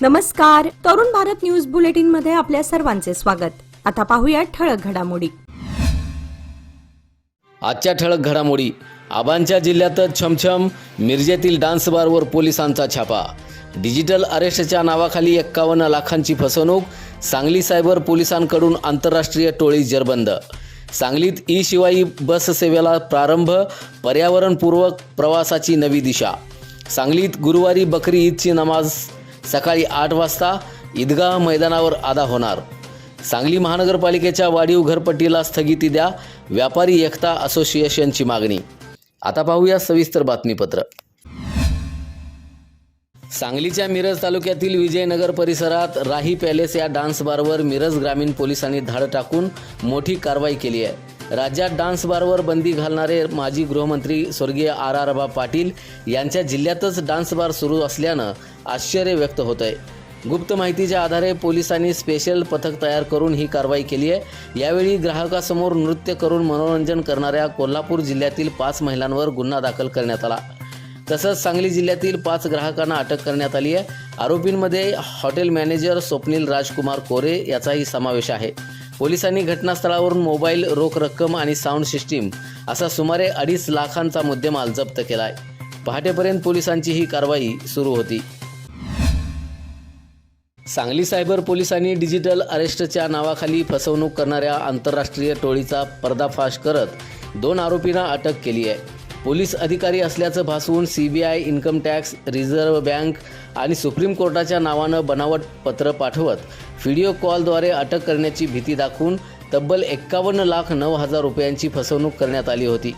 नमस्कार, Tarun Bharat news bulletin मध्ये आपल्या सर्वांचे स्वागत. आता पाहूया ठळक घडामोडी. आजच्या ठळक घडामोडी. आबांच्या जिल्ह्यातच छमछम, मिरजेतील डान्स बारवर पोलिसांचा छापा. डिजिटल अरेस्टच्या नावाखाली 51 लाखांची फसवणूक. सांगली सायबर पोलिसांकडून आंतरराष्ट्रीय टोळी जेरबंद. सांगलीत ई शिवाई बस सेवेला प्रारंभ. पर्यावरणपूर्वक प्रवासाची नवी दिशा. सांगलीत गुरुवारी बकरी ईदची नमाज सकाळी 8 वाजता ईदगाह मैदानावर अदा होणार. सांगली महानगरपालिकेच्या वाढीव घरपट्टीला स्थगिती द्या, व्यापारी एकता असोसिएशनची मागणी. आता पाहूया सविस्तर बातमीपत्र. सांगलीच्या मिरज तालुक्यातील विजयनगर परिसरात राही पॅलेस या डान्स बारवर मिरज ग्रामीण पोलिसांनी धाड टाकून मोठी कारवाई केली आहे. राज्यात डान्स बारवर बंदी घालणारे माजी गृहमंत्री स्वर्गीय आर. पाटील यांच्या जिल्ह्यातच डान्स बार सुरू असल्यानं आश्चर्य व्यक्त होत आहे. गुप्त माहितीच्या आधारे पोलिसांनी स्पेशल पथक तयार करून ही कारवाई केली आहे. यावेळी ग्राहकासमोर नृत्य करून मनोरंजन करणाऱ्या कोल्हापूर जिल्ह्यातील 5 महिलांवर गुन्हा दाखल करण्यात आला. तसंच सांगली जिल्ह्यातील 5 ग्राहकांना अटक करण्यात आली आहे. आरोपींमध्ये हॉटेल मॅनेजर स्वप्नील राजकुमार कोरे याचाही समावेश आहे. पोलिसांनी घटनास्थळावरून मोबाईल, रोख रक्कम आणि साऊंड सिस्टीम असा सुमारे 2.5 लाखांचा मुद्देमाल जप्त केला आहे. पहाटेपर्यंत पोलिसांची ही कारवाई सुरू होती. सांगली सायबर पोलिसांनी डिजिटल अरेस्टच्या नावाखाली फसवणूक करणाऱ्या आंतरराष्ट्रीय टोळीचा पर्दाफाश करत 2 आरोपींना अटक केली आहे. पोलीस अधिकारी असल्याचं भासवून CBI, income tax, reserve bank आणि सुप्रीम कोर्टाच्या नावानं बनावट पत्र पाठवत व्हिडिओ कॉलद्वारे अटक करण्याची भीती दाखवून तब्बल 51,09,000 रुपयांची फसवणूक करण्यात आली होती.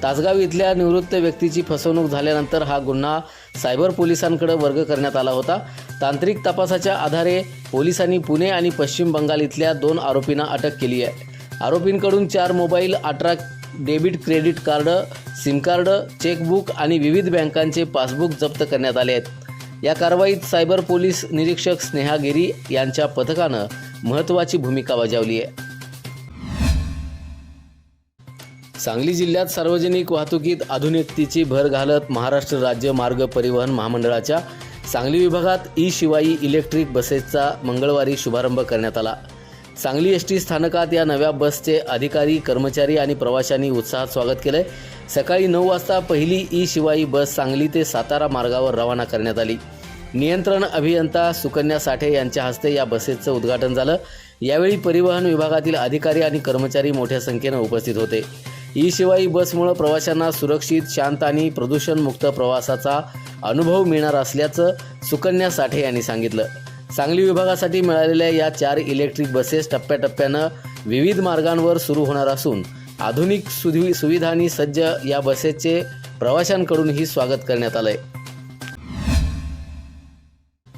तासगाव इथल्या निवृत्त व्यक्तीची फसवणूक झाल्यानंतर हा गुन्हा सायबर पोलिसांकडे वर्ग करण्यात आला होता. तांत्रिक तपासाच्या आधारे पोलिसांनी पुणे आणि पश्चिम बंगाल इथल्या 2 आरोपींना अटक केली आहे. आरोपींकडून 4 mobile, 18 debit credit card, SIM card, chequebook आणि विविध बँकांचे पासबुक जप्त करण्यात आले आहेत. या कारवाईत सायबर पोलीस निरीक्षक स्नेहा गिरी यांच्या पथकानं महत्त्वाची भूमिका बजावली आहे. सांगली जिल्ह्यात सार्वजनिक वाहतुकीत आधुनिकतेची भर घालत महाराष्ट्र राज्य मार्ग परिवहन महामंडळाच्या सांगली विभागात ई शिवाई इलेक्ट्रिक बसेसचा मंगळवारी शुभारंभ करण्यात आला. सांगली ST स्थानकात या नव्या बसचे अधिकारी, कर्मचारी आणि प्रवाशांनी उत्साहात स्वागत केले. सकाळी 9 वाजता पहिली ई शिवाई बस सांगली ते सातारा मार्गावर रवाना करण्यात आली. नियंत्रण अभियंता सुकन्या साठे यांच्या हस्ते या बसेसचं उद्घाटन झालं. यावेळी परिवहन विभागातील अधिकारी आणि कर्मचारी मोठ्या संख्येनं उपस्थित होते. ई शिवाई बसमुळे प्रवाशांना सुरक्षित, शांत आणि प्रदूषणमुक्त प्रवासाचा अनुभव मिळणार असल्याचं सुकन्या साठे यांनी सांगितलं. सांगली विभागासाठी मिळालेल्या या 4 इलेक्ट्रिक बसेस टप्प्याटप्प्यानं विविध मार्गांवर सुरू होणार असून आधुनिक सुविधांनी सज्ज या बसेसचे प्रवाशांकडूनही स्वागत करण्यात आलंय.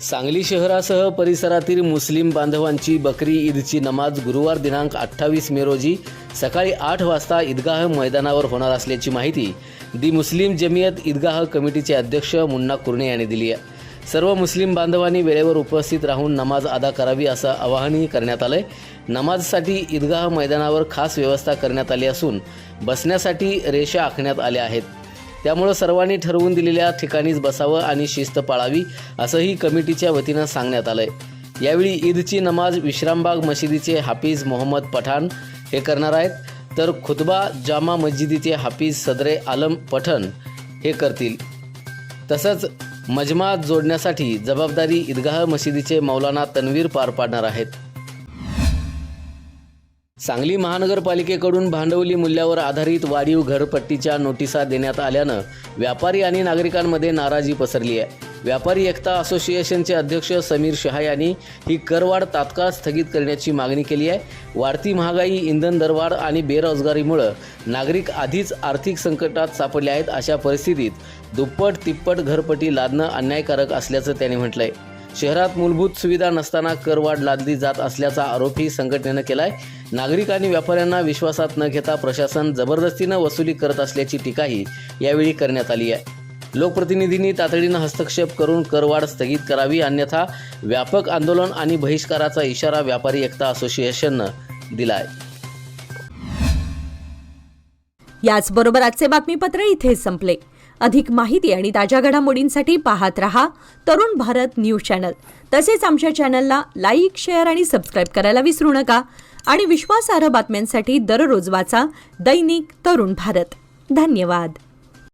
सांगली शहरासह परिसरातील मुस्लिम बांधवांची बकरी ईदची नमाज गुरुवार दिनांक 28 मे रोजी सकाळी 8 वाजता ईदगाह मैदानावर होणार असल्याची माहिती दी मुस्लिम जमियत ईदगाह कमिटीचे अध्यक्ष मुन्ना कुर्णे यांनी दिली आहे. सर्व मुस्लिम बांधवांनी वेळेवर उपस्थित राहून नमाज अदा करावी असं आवाहनही करण्यात आलंय. नमाजसाठी ईदगाह मैदानावर खास व्यवस्था करण्यात आली असून बसण्यासाठी रेषा आखण्यात आल्या आहेत. त्यामुळे सर्वांनी ठरवून दिलेल्या ठिकाणीच बसावं आणि शिस्त पाळावी असंही कमिटीच्या वतीनं सांगण्यात आलंय. यावेळी ईदची नमाज विश्रामबाग मशिदीचे हाफिज मोहम्मद पठाण हे करणार आहेत, तर खुतबा जामा मस्जिदीचे हाफिज सदरे आलम पठण हे करतील. तसंच मजमा जोडण्यासाठी जबाबदारी ईदगाह मशिदीचे मौलाना तन्वीर पार पाडणार आहेत. सांगली महानगरपालिकेकडून भांडवली मूल्यावर आधारित वाढीव घरपट्टीच्या नोटिसा देण्यात आल्यानं व्यापारी आणि नागरिकांमध्ये नाराजी पसरली आहे. व्यापारी एकता असोसिएशनचे अध्यक्ष समीर शहा यांनी ही करवाढ तात्काळ स्थगित करण्याची मागणी केली आहे. वाढती महागाई, इंधन दरवाढ आणि बेरोजगारीमुळे नागरिक आधीच आर्थिक संकटात सापडले आहेत. अशा परिस्थितीत दुप्पट तिप्पट घरपट्टी लादणं अन्यायकारक असल्याचं त्यांनी म्हटलंय. शहरात मूलभूत सुविधा नसताना करवाढ लादली जात असल्याचा आरोपही संघटनेनं केलाय. नागरिक आणि व्यापाऱ्यांना विश्वासात न घेता प्रशासन जबरदस्तीनं वसुली करत असल्याची टीकाही यावेळी करण्यात आली आहे. लोकप्रतिनिधींनी तातडीनं हस्तक्षेप करून करवाढ स्थगित करावी, अन्यथा व्यापक आंदोलन आणि बहिष्काराचा इशारा व्यापारी एकता असोसिएशननं दिलाय. याचबरोबर आजचे बातमीपत्र इथे संपले. अधिक माहिती आणि ताज्या घडामोडींसाठी पाहत रहा तरुण भारत न्यूज चॅनल. तसेच आमच्या चॅनलला लाईक, शेअर आणि सबस्क्राईब करायला विसरू नका. आणि विश्वासार्ह बातम्यांसाठी दररोज वाचा दैनिक तरुण भारत. धन्यवाद.